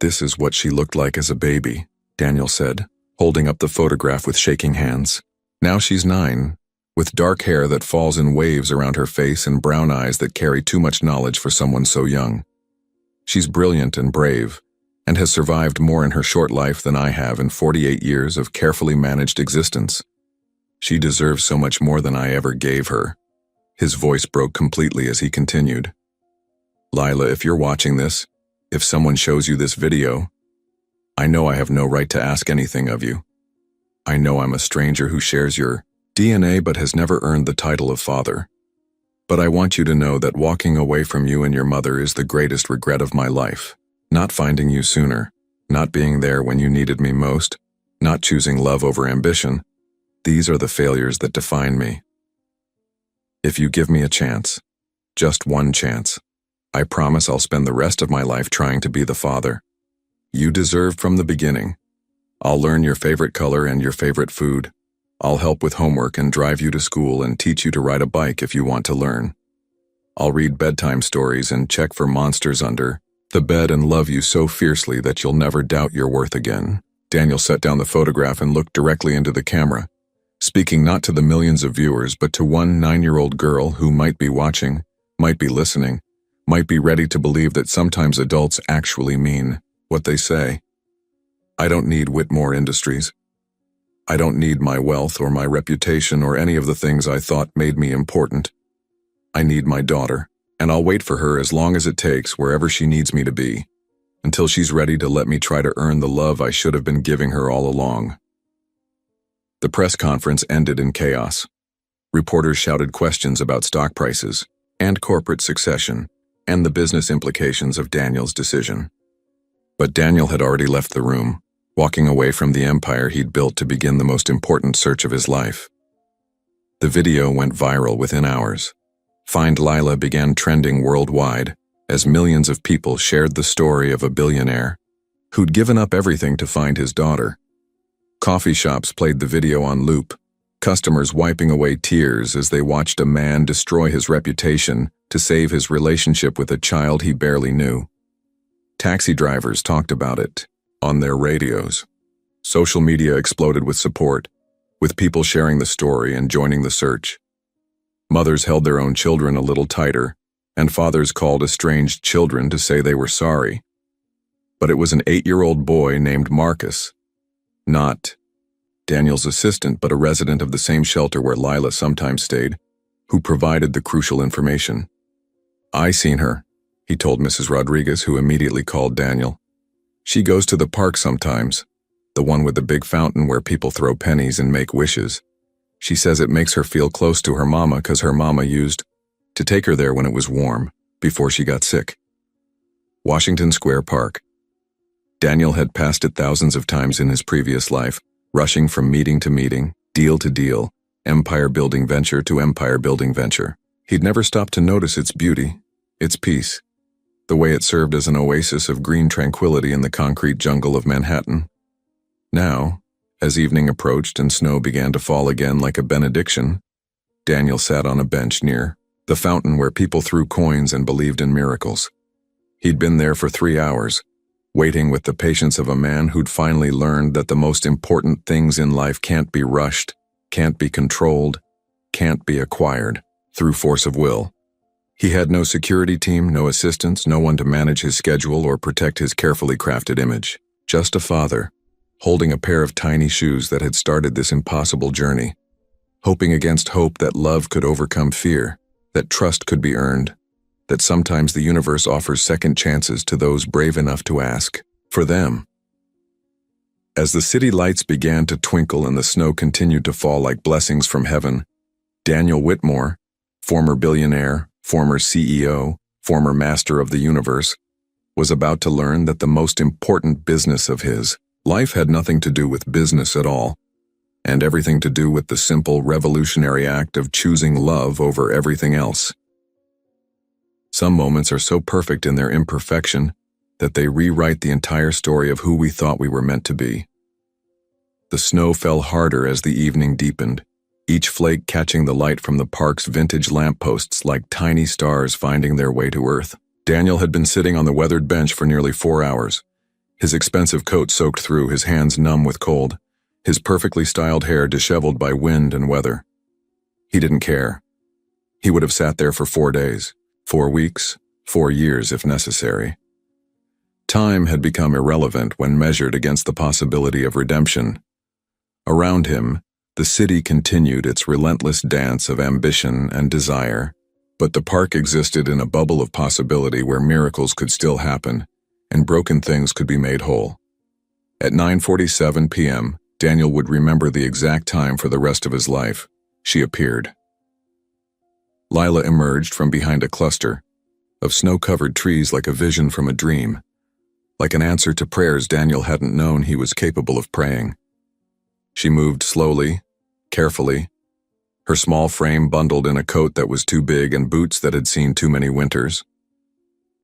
This is what she looked like as a baby, Daniel said, holding up the photograph with shaking hands. Now she's 9, with dark hair that falls in waves around her face and brown eyes that carry too much knowledge for someone so young. She's brilliant and brave, and has survived more in her short life than I have in 48 years of carefully managed existence. She deserves so much more than I ever gave her. His voice broke completely as he continued. Lila, if you're watching this, if someone shows you this video, I know I have no right to ask anything of you. I know I'm a stranger who shares your DNA but has never earned the title of father. But I want you to know that walking away from you and your mother is the greatest regret of my life. Not finding you sooner, not being there when you needed me most, not choosing love over ambition. These are the failures that define me. If you give me a chance, just one chance, I promise I'll spend the rest of my life trying to be the father you deserved from the beginning. I'll learn your favorite color and your favorite food. I'll help with homework and drive you to school and teach you to ride a bike if you want to learn. I'll read bedtime stories and check for monsters under the bed and love you so fiercely that you'll never doubt your worth again. Daniel set down the photograph and looked directly into the camera, speaking not to the millions of viewers but to one 9-year-old girl who might be watching, might be listening, might be ready to believe that sometimes adults actually mean what they say. I don't need Whitmore Industries. I don't need my wealth or my reputation or any of the things I thought made me important. I need my daughter, and I'll wait for her as long as it takes wherever she needs me to be, until she's ready to let me try to earn the love I should have been giving her all along. The press conference ended in chaos. Reporters shouted questions about stock prices and corporate succession and the business implications of Daniel's decision. But Daniel had already left the room, walking away from the empire he'd built to begin the most important search of his life. The video went viral within hours. Find Lila began trending worldwide as millions of people shared the story of a billionaire who'd given up everything to find his daughter. Coffee shops played the video on loop, customers wiping away tears as they watched a man destroy his reputation to save his relationship with a child he barely knew. Taxi drivers talked about it on their radios. Social media exploded with support, with people sharing the story and joining the search. Mothers held their own children a little tighter, and fathers called estranged children to say they were sorry. But it was an 8-year-old boy named Marcus, not Daniel's assistant but a resident of the same shelter where Lila sometimes stayed, who provided the crucial information. I seen her, he told Mrs. Rodriguez, who immediately called Daniel. She goes to the park sometimes, the one with the big fountain where people throw pennies and make wishes. She says it makes her feel close to her mama because her mama used to take her there when it was warm, before she got sick. Washington Square Park. Daniel had passed it thousands of times in his previous life, rushing from meeting to meeting, deal to deal, empire-building venture to empire-building venture. He'd never stopped to notice its beauty, its peace, the way it served as an oasis of green tranquility in the concrete jungle of Manhattan. Now, as evening approached and snow began to fall again like a benediction, Daniel sat on a bench near the fountain where people threw coins and believed in miracles. He'd been there for 3 hours, waiting with the patience of a man who'd finally learned that the most important things in life can't be rushed, can't be controlled, can't be acquired through force of will. He had no security team, no assistants, no one to manage his schedule or protect his carefully crafted image. Just a father, holding a pair of tiny shoes that had started this impossible journey, hoping against hope that love could overcome fear, that trust could be earned, that sometimes the universe offers second chances to those brave enough to ask for them. As the city lights began to twinkle and the snow continued to fall like blessings from heaven, Daniel Whitmore, former billionaire, former CEO, former master of the universe, was about to learn that the most important business of his life had nothing to do with business at all, and everything to do with the simple revolutionary act of choosing love over everything else. Some moments are so perfect in their imperfection that they rewrite the entire story of who we thought we were meant to be. The snow fell harder as the evening deepened, each flake catching the light from the park's vintage lampposts like tiny stars finding their way to Earth. Daniel had been sitting on the weathered bench for nearly 4 hours, his expensive coat soaked through, his hands numb with cold, his perfectly styled hair disheveled by wind and weather. He didn't care. He would have sat there for 4 days, 4 weeks, 4 years if necessary. Time had become irrelevant when measured against the possibility of redemption. Around him, the city continued its relentless dance of ambition and desire, but the park existed in a bubble of possibility where miracles could still happen and broken things could be made whole. At 9:47 p.m., Daniel would remember the exact time for the rest of his life. She appeared. Lila emerged from behind a cluster of snow-covered trees like a vision from a dream, like an answer to prayers Daniel hadn't known he was capable of praying. She moved slowly, carefully, her small frame bundled in a coat that was too big and boots that had seen too many winters.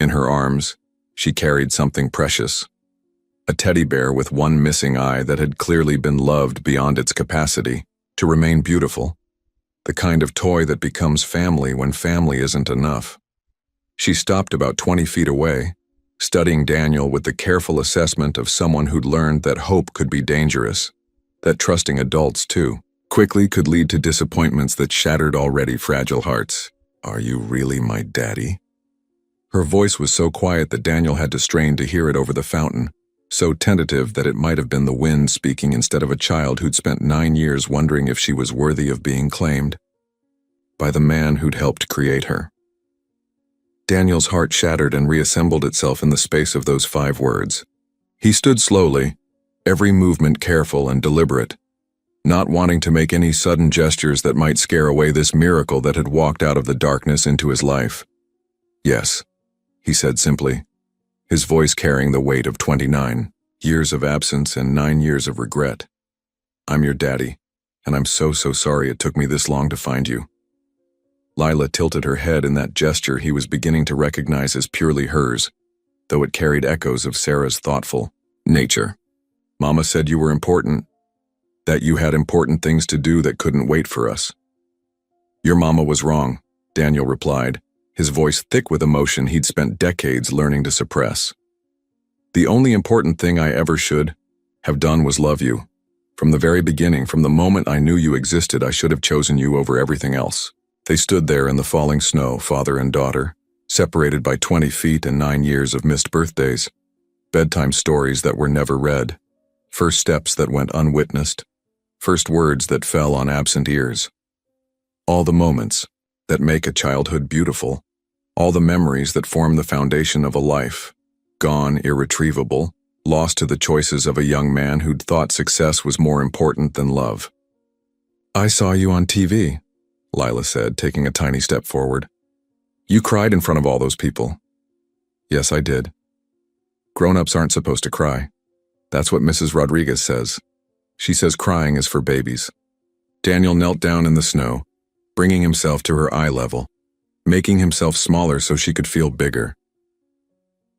In her arms, she carried something precious, a teddy bear with one missing eye that had clearly been loved beyond its capacity to remain beautiful, the kind of toy that becomes family when family isn't enough. She stopped about 20 feet away, studying Daniel with the careful assessment of someone who'd learned that hope could be dangerous, that trusting adults, too, quickly could lead to disappointments that shattered already fragile hearts. "Are you really my daddy?" Her voice was so quiet that Daniel had to strain to hear it over the fountain, so tentative that it might have been the wind speaking instead of a child who'd spent 9 years wondering if she was worthy of being claimed by the man who'd helped create her. Daniel's heart shattered and reassembled itself in the space of those 5 words. He stood slowly, every movement careful and deliberate, not wanting to make any sudden gestures that might scare away this miracle that had walked out of the darkness into his life. "Yes," he said simply, his voice carrying the weight of 29 years of absence and 9 years of regret. "I'm your daddy, and I'm so sorry it took me this long to find you." Lila tilted her head in that gesture he was beginning to recognize as purely hers, though it carried echoes of Sarah's thoughtful nature. "Mama said you were important, that you had important things to do that couldn't wait for us." "Your mama was wrong," Daniel replied, his voice thick with emotion he'd spent decades learning to suppress. "The only important thing I ever should have done was love you. From the very beginning, from the moment I knew you existed, I should have chosen you over everything else." They stood there in the falling snow, father and daughter, separated by 20 feet and 9 years of missed birthdays, bedtime stories that were never read, first steps that went unwitnessed, first words that fell on absent ears. All the moments that make a childhood beautiful, all the memories that form the foundation of a life, gone irretrievable, lost to the choices of a young man who'd thought success was more important than love. "I saw you on TV," Lila said, taking a tiny step forward. "You cried in front of all those people." "Yes, I did. Grown-ups aren't supposed to cry. That's what Mrs. Rodriguez says. She says crying is for babies." Daniel knelt down in the snow, bringing himself to her eye level, making himself smaller so she could feel bigger.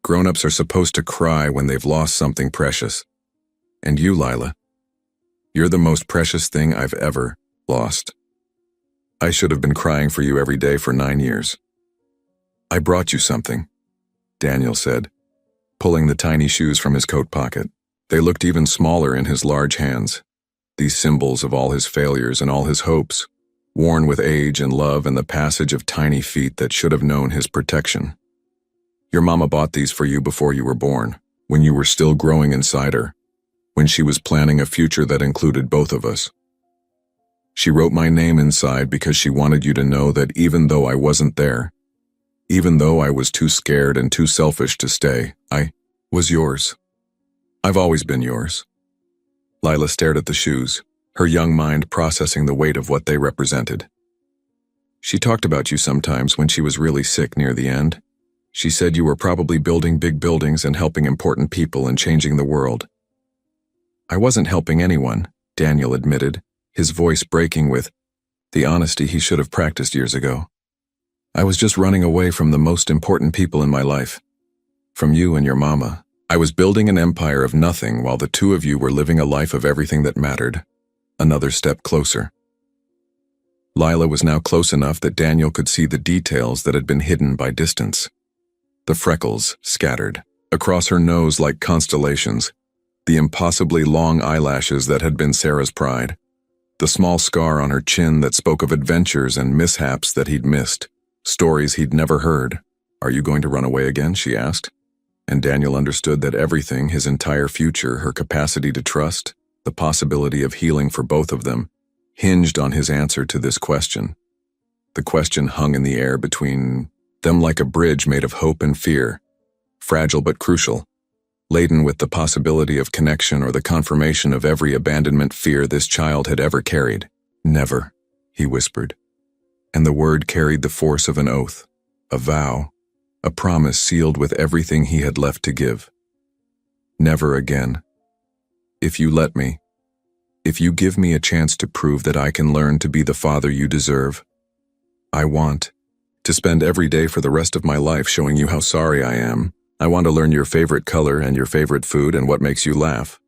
"Grown-ups are supposed to cry when they've lost something precious. And you, Lila, you're the most precious thing I've ever lost. I should have been crying for you every day for 9 years." "I brought you something," Daniel said, pulling the tiny shoes from his coat pocket. They looked even smaller in his large hands, these symbols of all his failures and all his hopes, worn with age and love and the passage of tiny feet that should have known his protection. "Your mama bought these for you before you were born, when you were still growing inside her, when she was planning a future that included both of us." She wrote my name inside because she wanted you to know that even though I wasn't there, even though I was too scared and too selfish to stay, I was yours. I've always been yours." Lila stared at the shoes, her young mind processing the weight of what they represented. "She talked about you sometimes when she was really sick near the end. She said you were probably building big buildings and helping important people and changing the world." "I wasn't helping anyone," Daniel admitted, his voice breaking with the honesty he should have practiced years ago. "I was just running away from the most important people in my life. From you and your mama. I was building an empire of nothing while the two of you were living a life of everything that mattered. Another step closer." Lila was now close enough that Daniel could see the details that had been hidden by distance. The freckles scattered across her nose like constellations, the impossibly long eyelashes that had been Sarah's pride, the small scar on her chin that spoke of adventures and mishaps that he'd missed, stories he'd never heard. "Are you going to run away again?" she asked. And Daniel understood that everything, his entire future, her capacity to trust, the possibility of healing for both of them, hinged on his answer to this question. The question hung in the air between them like a bridge made of hope and fear, fragile but crucial, laden with the possibility of connection or the confirmation of every abandonment fear this child had ever carried. "Never," he whispered, and the word carried the force of an oath, a vow, a promise sealed with everything he had left to give. "Never again. If you let me, if you give me a chance to prove that I can learn to be the father you deserve, I want to spend every day for the rest of my life showing you how sorry I am. I want to learn your favorite color and your favorite food and what makes you laugh.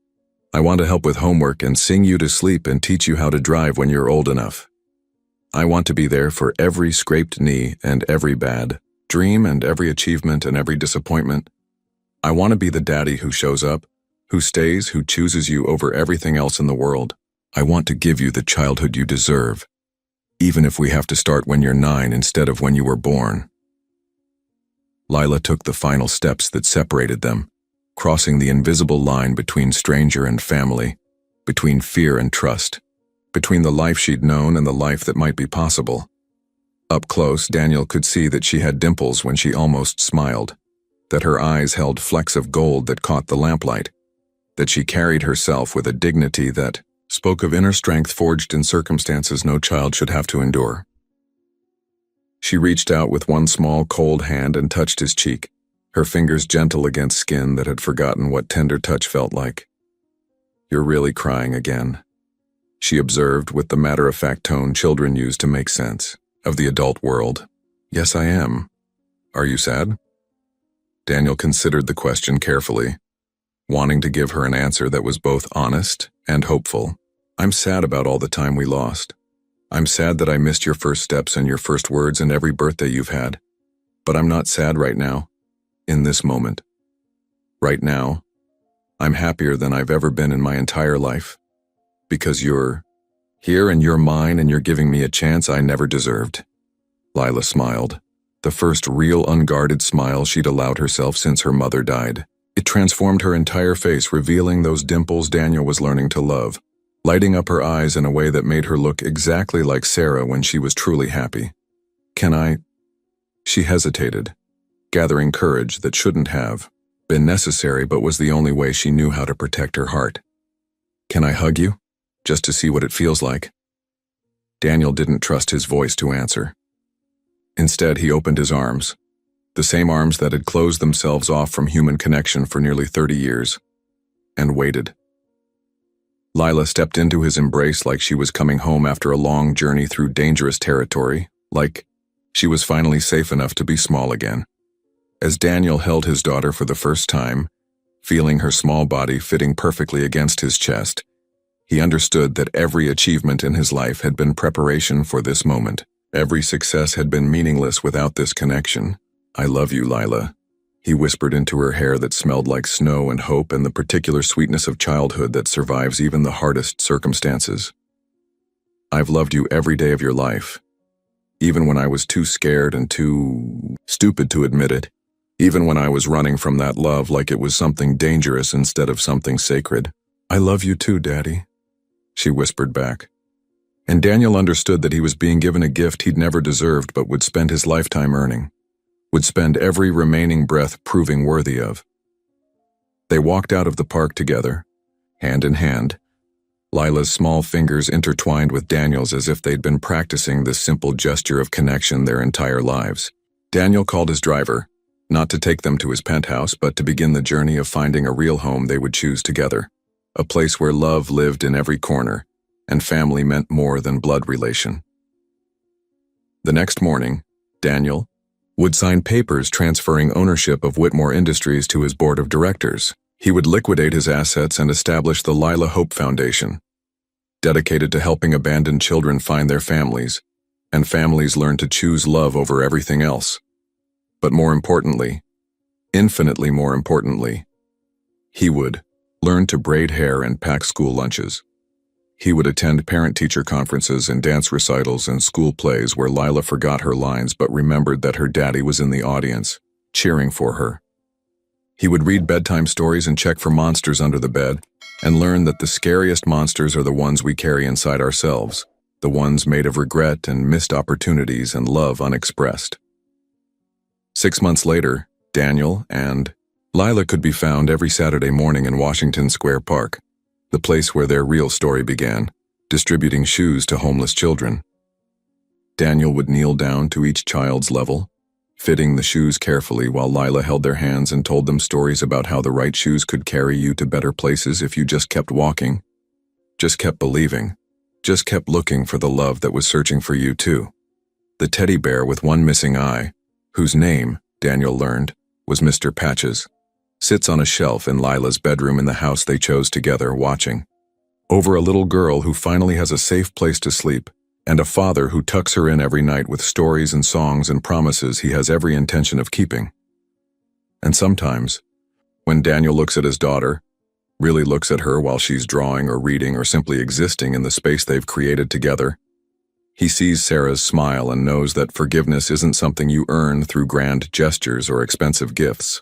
I want to help with homework and sing you to sleep and teach you how to drive when you're old enough. I want to be there for every scraped knee and every bad dream and every achievement and every disappointment. I want to be the daddy who shows up, who stays, who chooses you over everything else in the world. I want to give you the childhood you deserve, even if we have to start when you're 9 instead of when you were born." Lila took the final steps that separated them, crossing the invisible line between stranger and family, between fear and trust, between the life she'd known and the life that might be possible. Up close, Daniel could see that she had dimples when she almost smiled, that her eyes held flecks of gold that caught the lamplight, that she carried herself with a dignity that spoke of inner strength forged in circumstances no child should have to endure. She reached out with one small, cold hand and touched his cheek, her fingers gentle against skin that had forgotten what tender touch felt like. "You're really crying again," she observed with the matter-of-fact tone children use to make sense of the adult world. "Yes, I am. Are you sad?" Daniel considered the question carefully, wanting to give her an answer that was both honest and hopeful. "I'm sad about all the time we lost. I'm sad that I missed your first steps and your first words and every birthday you've had. But I'm not sad right now, in this moment. Right now, I'm happier than I've ever been in my entire life. Because you're here and you're mine and you're giving me a chance I never deserved." Lila smiled, the first real unguarded smile she'd allowed herself since her mother died. It transformed her entire face, revealing those dimples Daniel was learning to love, lighting up her eyes in a way that made her look exactly like Sarah when she was truly happy. "Can I?" She hesitated, gathering courage that shouldn't have been necessary but was the only way she knew how to protect her heart. "Can I hug you? Just to see what it feels like?" Daniel didn't trust his voice to answer. Instead, he opened his arms, the same arms that had closed themselves off from human connection for nearly 30 years, and waited. Lila stepped into his embrace like she was coming home after a long journey through dangerous territory, like she was finally safe enough to be small again. As Daniel held his daughter for the first time, feeling her small body fitting perfectly against his chest, he understood that every achievement in his life had been preparation for this moment. Every success had been meaningless without this connection. "I love you, Lila," he whispered into her hair that smelled like snow and hope and the particular sweetness of childhood that survives even the hardest circumstances. "I've loved you every day of your life, even when I was too scared and too stupid to admit it, even when I was running from that love like it was something dangerous instead of something sacred. I love you too, Daddy," she whispered back. And Daniel understood that he was being given a gift he'd never deserved but would spend his lifetime earning, would spend every remaining breath proving worthy of. They walked out of the park together, hand in hand, Lila's small fingers intertwined with Daniel's as if they'd been practicing this simple gesture of connection their entire lives. Daniel called his driver, not to take them to his penthouse, but to begin the journey of finding a real home they would choose together, a place where love lived in every corner, and family meant more than blood relation. The next morning, Daniel would sign papers transferring ownership of Whitmore Industries to his board of directors. He would liquidate his assets and establish the Lila Hope Foundation, dedicated to helping abandoned children find their families, and families learn to choose love over everything else. But more importantly, infinitely more importantly, he would learn to braid hair and pack school lunches. He would attend parent-teacher conferences and dance recitals and school plays where Lila forgot her lines but remembered that her daddy was in the audience, cheering for her. He would read bedtime stories and check for monsters under the bed, and learn that the scariest monsters are the ones we carry inside ourselves, the ones made of regret and missed opportunities and love unexpressed. 6 months later, Daniel and Lila could be found every Saturday morning in Washington Square Park, the place where their real story began, distributing shoes to homeless children. Daniel would kneel down to each child's level, fitting the shoes carefully while Lila held their hands and told them stories about how the right shoes could carry you to better places if you just kept walking, just kept believing, just kept looking for the love that was searching for you too. The teddy bear with one missing eye, whose name, Daniel learned, was Mr. Patches, sits on a shelf in Lila's bedroom in the house they chose together, watching over a little girl who finally has a safe place to sleep, and a father who tucks her in every night with stories and songs and promises he has every intention of keeping. And sometimes, when Daniel looks at his daughter, really looks at her while she's drawing or reading or simply existing in the space they've created together, he sees Sarah's smile and knows that forgiveness isn't something you earn through grand gestures or expensive gifts.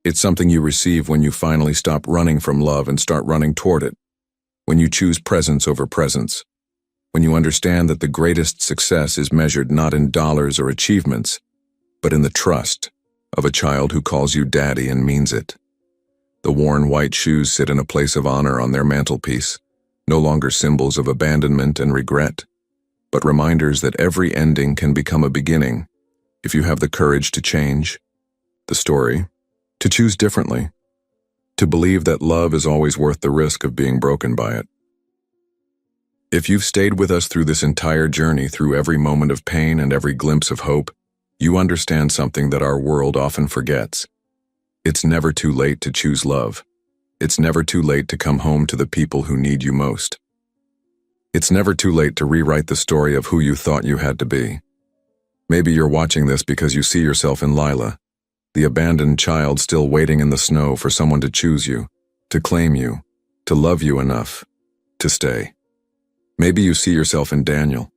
It's something you receive when you finally stop running from love and start running toward it, when you choose presence over presence, when you understand that the greatest success is measured not in dollars or achievements, but in the trust of a child who calls you daddy and means it. The worn white shoes sit in a place of honor on their mantelpiece, no longer symbols of abandonment and regret, but reminders that every ending can become a beginning if you have the courage to change the story, to choose differently, to believe that love is always worth the risk of being broken by it. If you've stayed with us through this entire journey, through every moment of pain and every glimpse of hope, you understand something that our world often forgets. It's never too late to choose love. It's never too late to come home to the people who need you most. It's never too late to rewrite the story of who you thought you had to be. Maybe you're watching this because you see yourself in Lila, the abandoned child still waiting in the snow for someone to choose you, to claim you, to love you enough, to stay. Maybe you see yourself in Daniel,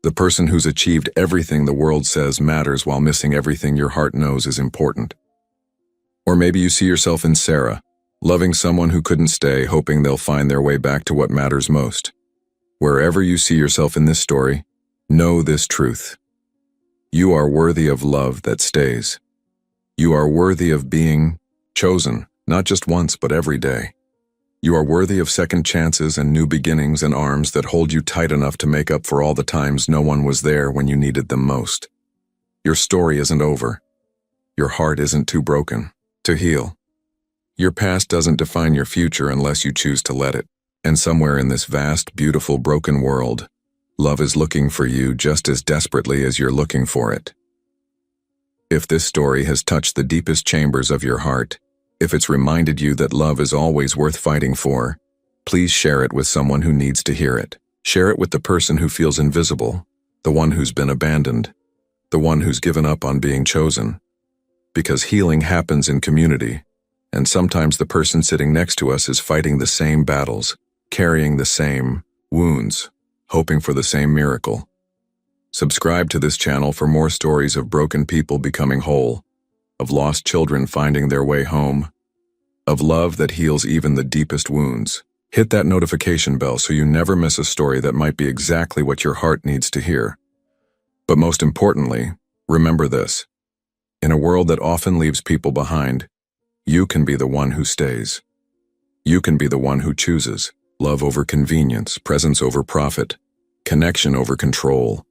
the person who's achieved everything the world says matters while missing everything your heart knows is important. Or maybe you see yourself in Sarah, loving someone who couldn't stay, hoping they'll find their way back to what matters most. Wherever you see yourself in this story, know this truth. You are worthy of love that stays. You are worthy of being chosen, not just once, but every day. You are worthy of second chances and new beginnings and arms that hold you tight enough to make up for all the times no one was there when you needed them most. Your story isn't over. Your heart isn't too broken to heal. Your past doesn't define your future unless you choose to let it. And somewhere in this vast, beautiful, broken world, love is looking for you just as desperately as you're looking for it. If this story has touched the deepest chambers of your heart, if it's reminded you that love is always worth fighting for, please share it with someone who needs to hear it. Share it with the person who feels invisible, the one who's been abandoned, the one who's given up on being chosen. Because healing happens in community, and sometimes the person sitting next to us is fighting the same battles, carrying the same wounds, hoping for the same miracle. Subscribe to this channel for more stories of broken people becoming whole, of lost children finding their way home, of love that heals even the deepest wounds. Hit that notification bell so you never miss a story that might be exactly what your heart needs to hear. But most importantly, remember this. In a world that often leaves people behind, you can be the one who stays. You can be the one who chooses love over convenience, presence over profit, connection over control.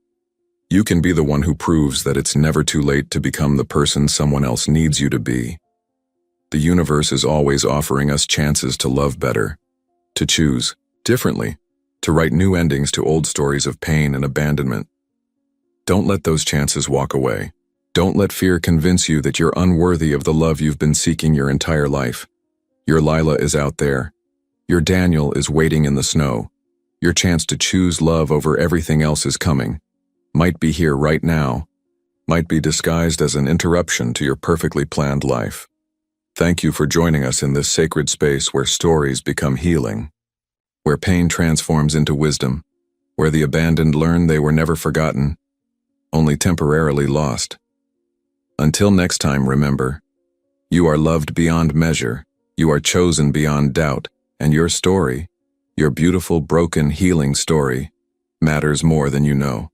You can be the one who proves that it's never too late to become the person someone else needs you to be. The universe is always offering us chances to love better, to choose differently, to write new endings to old stories of pain and abandonment. Don't let those chances walk away. Don't let fear convince you that you're unworthy of the love you've been seeking your entire life. Your Lila is out there. Your Daniel is waiting in the snow. Your chance to choose love over everything else is coming. Might be here right now. Might be disguised as an interruption to your perfectly planned life. Thank you for joining us in this sacred space where stories become healing, where pain transforms into wisdom, where the abandoned learn they were never forgotten, only temporarily lost. Until next time, remember, you are loved beyond measure, you are chosen beyond doubt, and your story, your beautiful, broken, healing story, matters more than you know.